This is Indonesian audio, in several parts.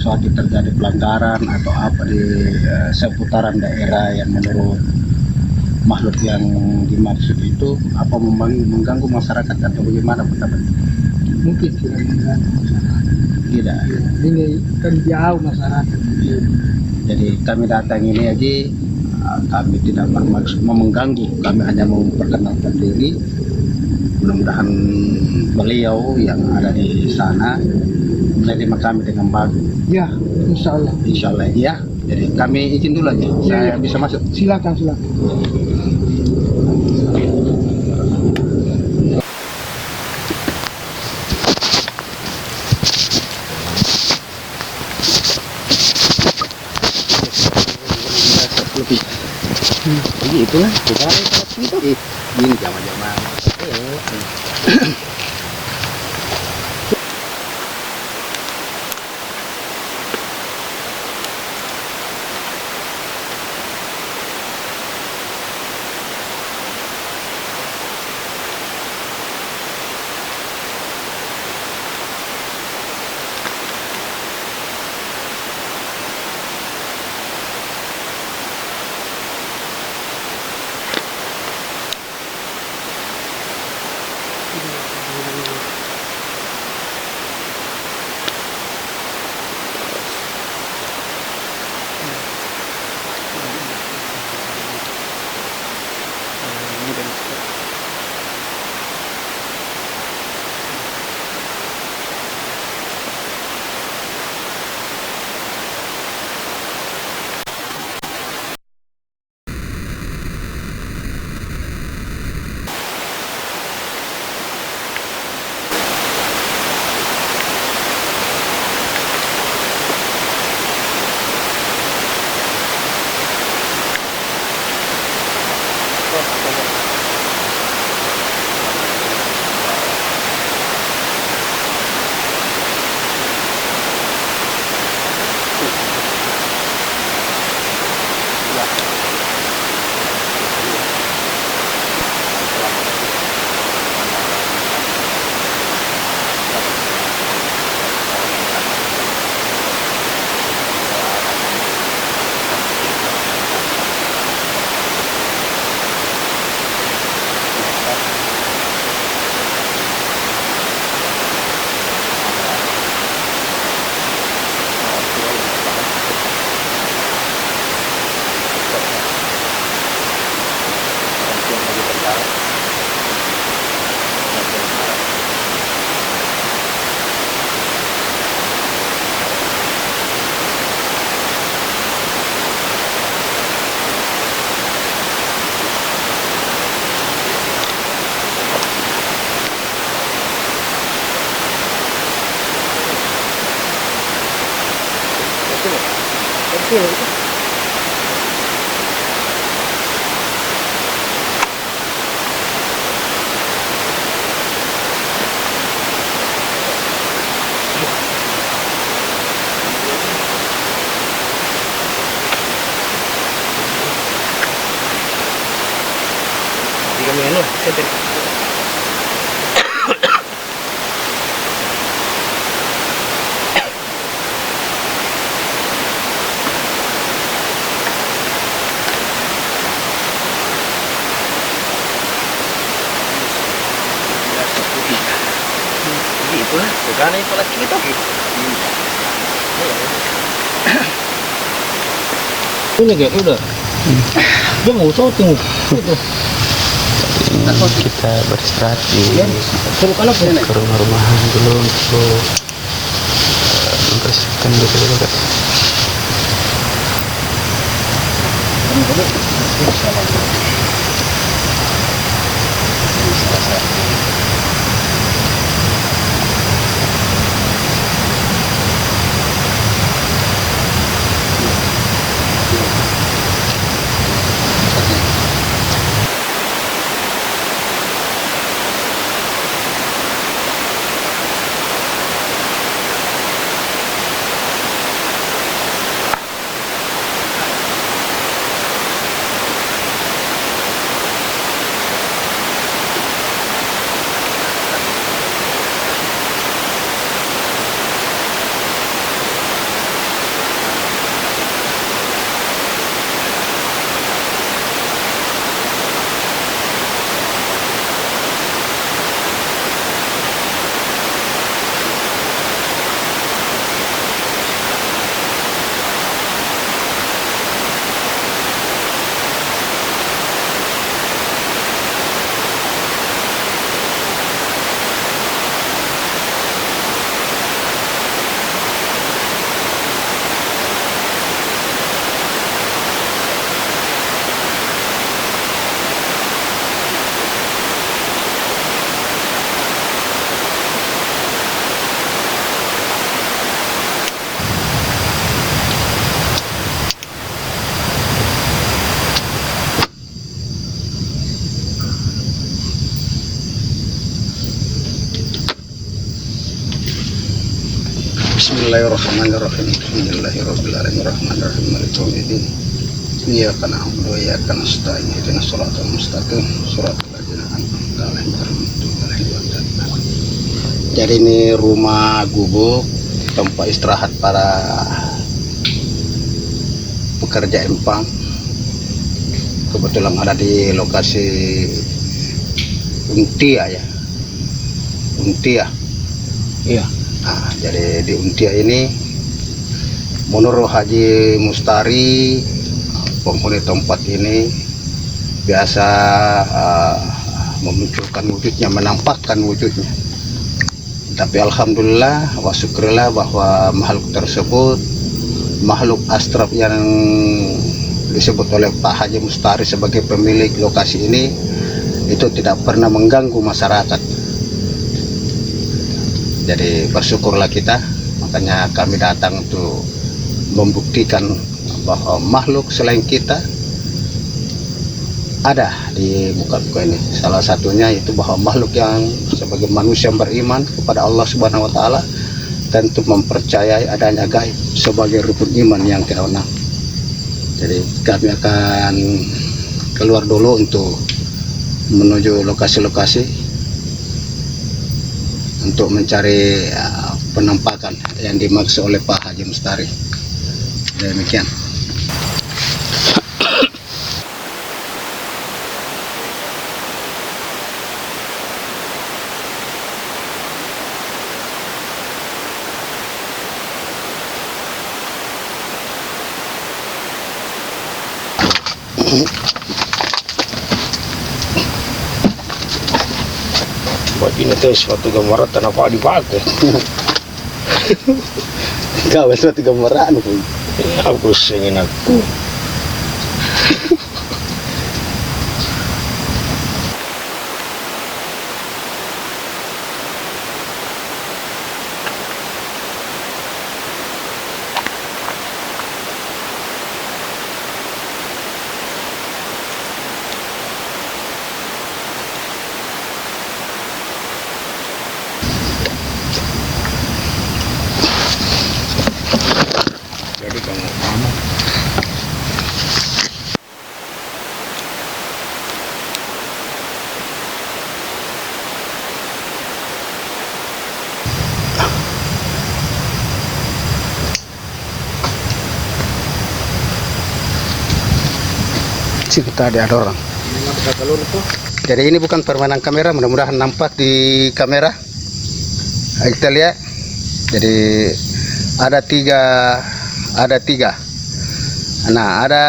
sesuatu terjadi pelanggaran atau apa di seputaran daerah yang menurut makhluk yang dimaksud itu apa mengganggu masyarakat atau bagaimana pendapat? Mungkin tidak mengganggu masyarakat. Tidak. Ya, ini kan jauh masyarakat. Jadi kami datang ini aja kami tidak bermaksud mengganggu, kami hanya mau memperkenalkan diri. Mudah-mudahan beliau yang ada di sana menerima kami dengan baik. Ya, insya Allah. Insya Allah ya. Jadi kami izin dulu aja. Saya bisa masuk. Silakan, silakan. Jadi itulah bukan itu. Ini zaman-zaman. Itulah, bukan itu lagi itu. Ini kayak udah. Dia mau syuting itu. Kita beristirahat di Kalau rumah-rumahan dulu untuk membersihkan diri dulu guys. Bismillahirrahmanirrahim. Bismillahirrahmanirrahim. Rahmanirrahim. Maliki yaumiddin. Iyyaka na'budu wa iyyaka nasta'in. Ihdinas siratal mustaqim. Siratal ladzina an'amta 'alaihim ghairil maghdubi 'alaihim waladdallin. Jadi ini rumah gubuk, tempat istirahat para pekerja empang. Kebetulan ada di lokasi Untia ya. Untia. Iya. Nah, jadi di Untia ini menurut Haji Mustari, penghuni tempat ini biasa memunculkan wujudnya, menampakkan wujudnya. Tapi alhamdulillah wa syukurillah bahwa makhluk tersebut, makhluk astrap yang disebut oleh Pak Haji Mustari sebagai pemilik lokasi ini, itu tidak pernah mengganggu masyarakat. Jadi bersyukurlah kita, makanya kami datang untuk membuktikan bahwa makhluk selain kita ada di muka bumi ini. Salah satunya itu bahwa makhluk yang sebagai manusia yang beriman kepada Allah Subhanahu wa taala tentu mempercayai adanya gaib sebagai rukun iman yang keenam. Jadi kami akan keluar dulu untuk menuju lokasi-lokasi untuk mencari penampakan yang dimaksud oleh Pak Haji Mustari. Demikian. Buat ini teh suatu gambaran tanpa dipakai. Kau suatu gambaran pun. Aku ingin aku. Jadi kamu situ tadi ada orang. Jadi ini bukan permainan kamera, mudah-mudahan nampak di kamera. Ayo kita lihat. Jadi ada tiga. Nah, ada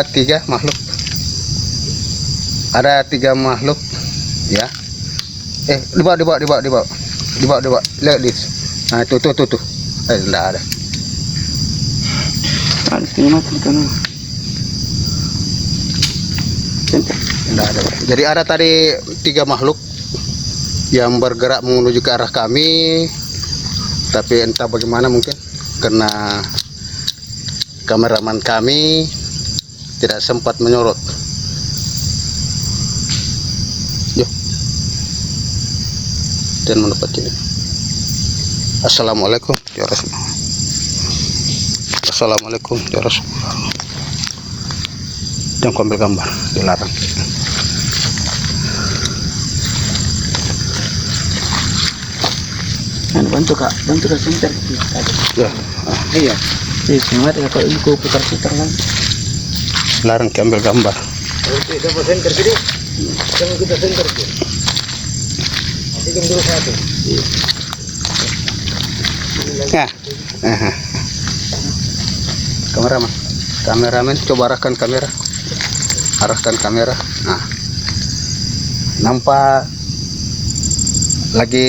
tiga makhluk. Ada tiga makhluk, ya. Dibawa. Lihat this. Nah, tuh. Enggak ada. Enggak ada. Jadi ada tadi tiga makhluk yang bergerak menuju ke arah kami, tapi entah bagaimana mungkin karena kameraman kami tidak sempat menyorot. Yuk, dan mendapat ini. Assalamualaikum ya Rasulullah. Assalamualaikum ya Rasulullah. Jangan ambil gambar, dilarang. Bantu kak center. Ya, Iya. Semangat ya kalau ini putar-putar kan. larang ambil gambar. Dapat center sini. Jangan kita center sini. Tiga dulu satu. Ya. Kameramen coba arahkan kamera. Nah, nampak lagi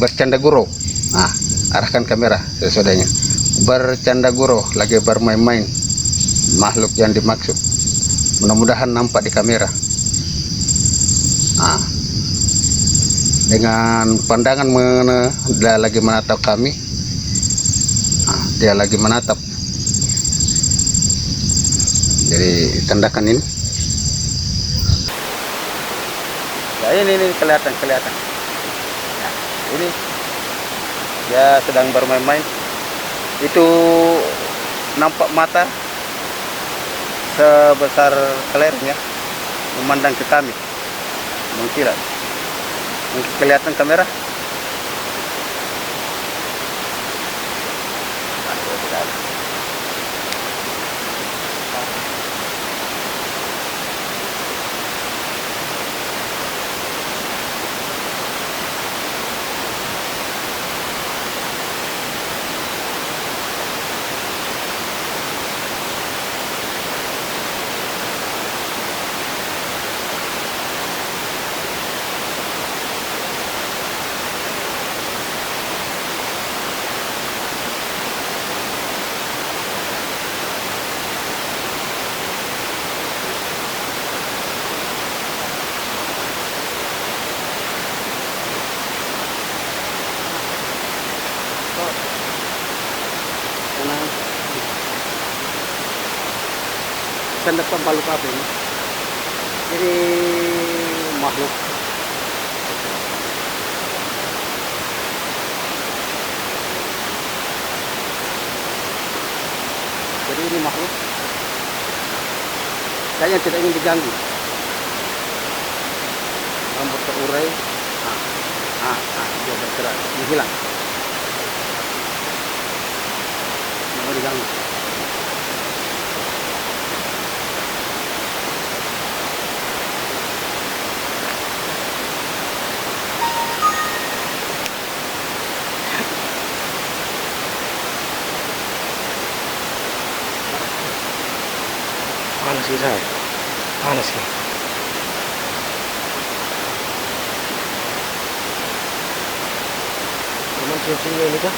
bercanda gurau. Nah, arahkan kamera sesudahnya. Bercanda gurau, lagi bermain-main. Makhluk yang dimaksud. Mudah-mudahan nampak di kamera. Nah, dengan pandangan dia lagi menatap kami. Nah, dia lagi menatap. Jadi tandakan ini. Ya, ini kelihatan. Nah, ini dia sedang bermain-main. Itu nampak mata sebesar kelereng ya, memandang ke kami, mengkilat. Mungkin kelihatan kamera. Saan nagpambalok apa ini? Ini makhluk. Jadi ini makhluk. Kayaknya tidak ingin diganggu. Rambut terurai. Dia bergerak, menghilang. Tidak mau diganggu. Panas sih saya. Panas sih. Cuman cium-ciumnya ini kah?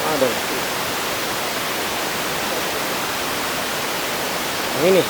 Ada. Yang ini.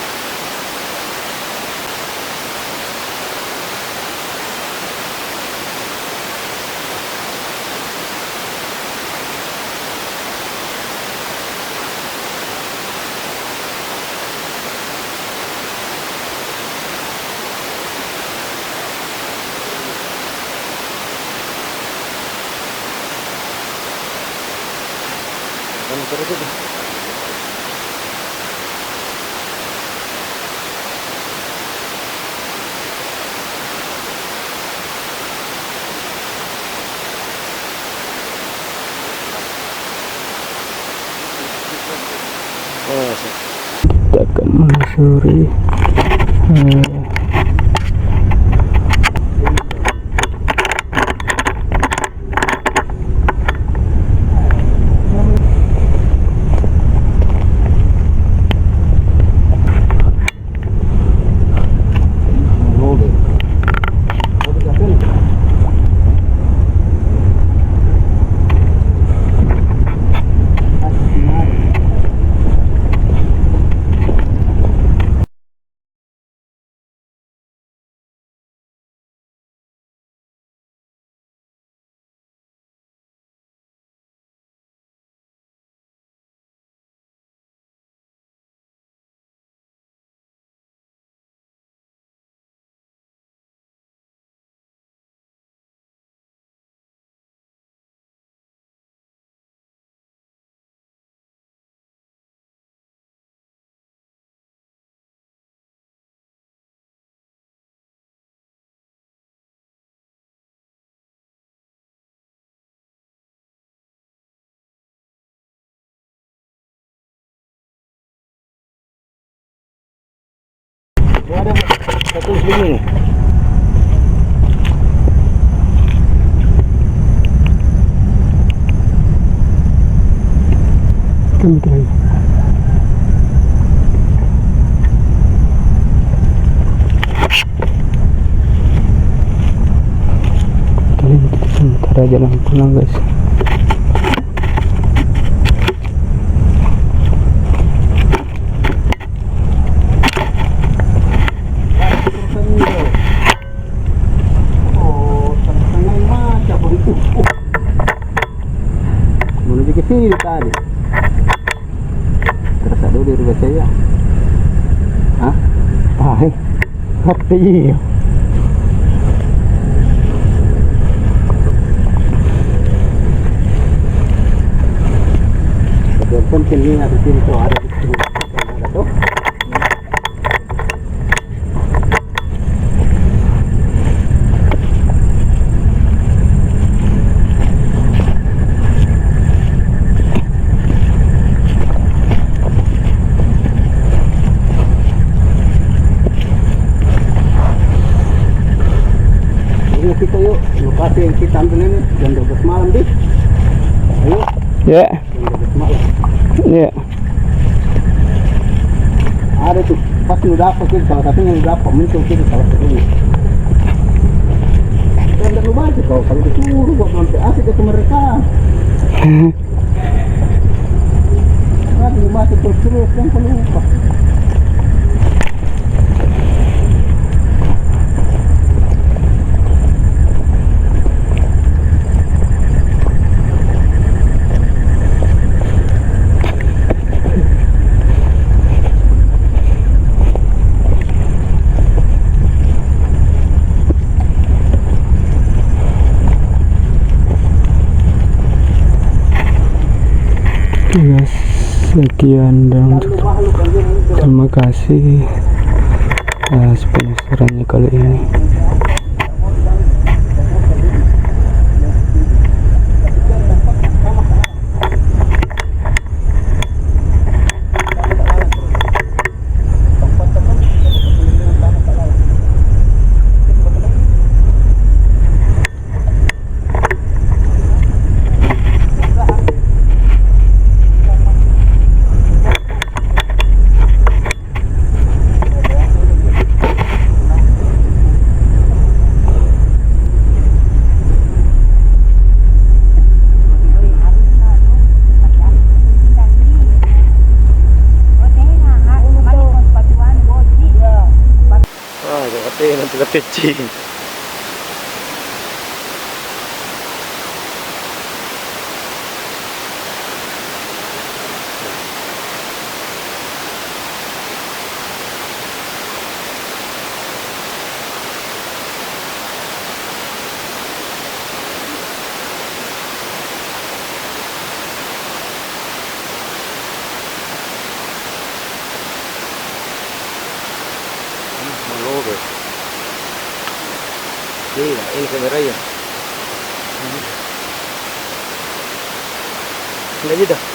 Kamu terus itu. Kita akan menyusuri Ada satu sini. Kemudian sementara jalan pulang guys. sini tadi. Terasa dulu di rumah saya. Hah? Ay, hati iyo. Telepon sini ada sini tuh ada di sini. Ada tuh. Ini kita yuk, lokasi yang kita ambil ini jam 12 malam deh. Ayo, Ya, jam 12 malam. ya. Ada tuh, pas lu dapat itu salah satunya lu dapat muncul itu salah satunya. Dan lu baca kalau disuruh kok sampai asik ke mereka. Nah, lu baca terus yang perlu lupa. Ya, sekian dan terima kasih atas penasarannya kali ini. Nanti kecil. Malobe. Iya, ini kameranya. Enggak gitu.